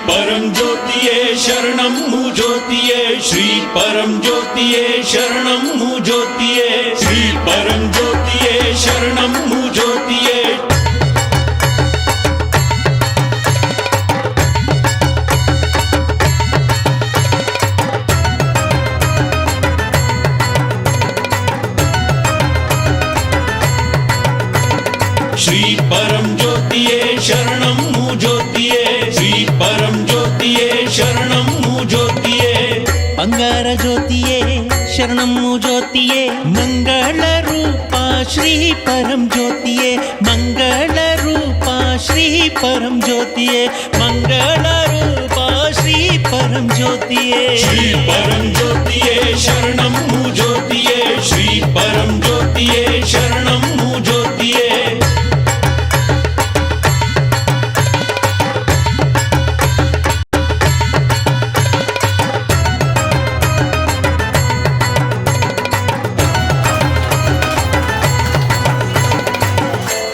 परम ज्योतिये शरणं मु ज्योतिये श्री परम ज्योतिये शरणं मु ज्योतिये श्री परम ज्योतिये शरणं मु ज्योतिये श्री परम ज्योतिये शरणं मु ज्योतिये श्री परम ज्योतिये शरणं मु ज्योतिये ಬಂಗಾರ ಜ್ಯೋತಿಯೇ ಶರಣಮ್ಮು ಜ್ಯೋತಿಯೇ ಮಂಗಳ ರೂಪ ಶ್ರೀ ಪರಂ ಜ್ಯೋತಿಯೇ ಮಂಗಳ ರೂಪ ಶ್ರೀ ಪರಂ ಜ್ಯೋತಿಯೇ ಮಂಗಳ ರೂಪ ಶ್ರೀ ಪರಂ ಜ್ಯೋತಿಯೇ श्री परम ज्योतिये शरणं मु ज्योतिये श्री परम ज्योतिये शरणं मु ज्योतिये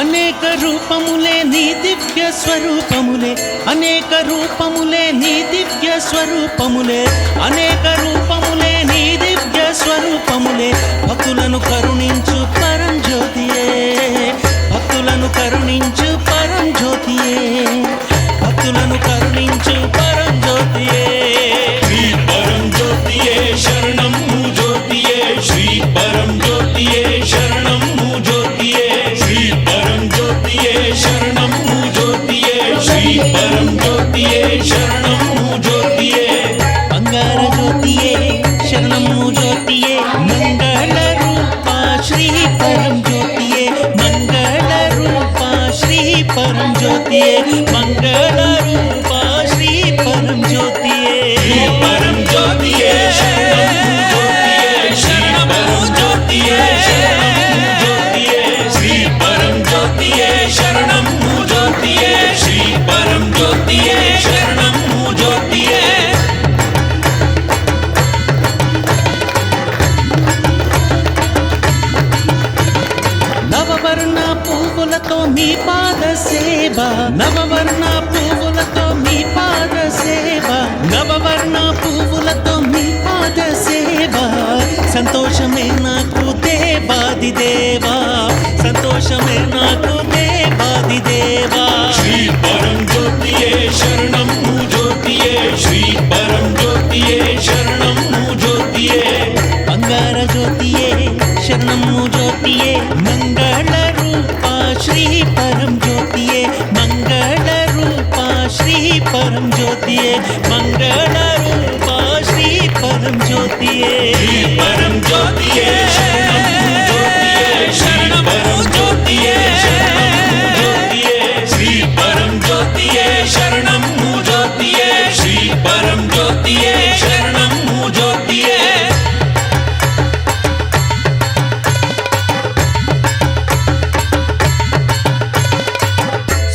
అనేక రూపములే నీ దివ్య స్వరూపములే అనేక రూపములే నీ దివ్య స్వరూపములే అనేక రూపములే నీ దివ్య స్వరూపములే భక్తులను కరుణించు పరం జ్యోతియే భక్తులను కరుణించు పరం జ్యోతియే భక్తులను కరుణించు పరం జ్యోతియే श्री परम ज्योतिये शरणं मु ज्योतिये श्री परम ज्योतिये शरणं मु ज्योतिये श्री परम ज्योतिये शरणं मु ज्योतिये श्री परम ज्योतिये शरणं मु ज्योतिये ಬಂಗಾರ ಜ್ಯೋತಿಯೇ ಶರಣಮ್ಮು ಜ್ಯೋತಿಯೇ ಮಂಗಳ ರೂಪ ಶ್ರೀ ಪರಂ ಜ್ಯೋತಿಯೇ ಮಂಗಳ ರೂಪ ಶ್ರೀ ಪರಂ ಜ್ಯೋತಿಯೇ ಮಂಗಳ ರೂಪ ಶ್ರೀ ಪರಂ ಜ್ಯೋತಿಯೇ श्री परम ज्योतिये शरणं मु ज्योतिये श्री परम ज्योतिये शरणं मु ज्योतिये श्री परम ज्योतिये शरणं मु ज्योतिये श्री परम ज्योतिये शरणं मु ज्योतिये నవవర్ణ పువ్వులతో మీ పాద సేవ నవవర్ణ పువ్వులతో మీ పాద సేవ నవవర్ణ పువ్వులతో మీ పాద సేవ సంతోషమే నాకు దేవాది దేవా సంతోషమే నాకు దేవాది దేవా श्री परम ज्योतिये शरणं मु ज्योतिये श्री परम ज्योतिये शरणं मु ज्योतिये ಬಂಗಾರ ಜ್ಯೋತಿಯೇ ಶರಣಮ್ಮು ಜ್ಯೋತಿಯೇ ಮಂಗಳ ರೂಪ ಶ್ರೀ ಪರಂ ಜ್ಯೋತಿಯೇ ಮಂಗಳ ರೂಪ ಶ್ರೀ ಪರಂ ಜ್ಯೋತಿಯೇ ಮಂಗಳ ರೂಪ ಶ್ರೀ ಪರಂ ಜ್ಯೋತಿಯೇ श्री परम ज्योतिये शरणं मु ज्योतिये श्री परम ज्योतिये शरणं मु ज्योतिये श्री परम ज्योतिये शरणं मु ज्योतिये श्री परम ज्योतिये शरणं मु ज्योतिये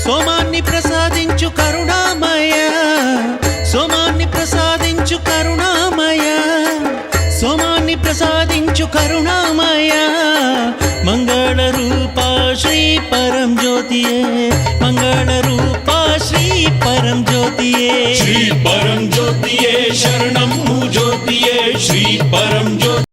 సోమాన్ని ప్రసాదించు కరుణామయ సోమాన్ని ప్రసాదించు కరుణామయ సోమాన్ని ప్రసాదించు కరుణామయ మంగళ రూప శ్రీ పరం జ్యోతియే మంగళ రూప శ్రీ పరం జ్యోతియే श्री परम ज्योतिये शरणं मु ज्योतिये श्री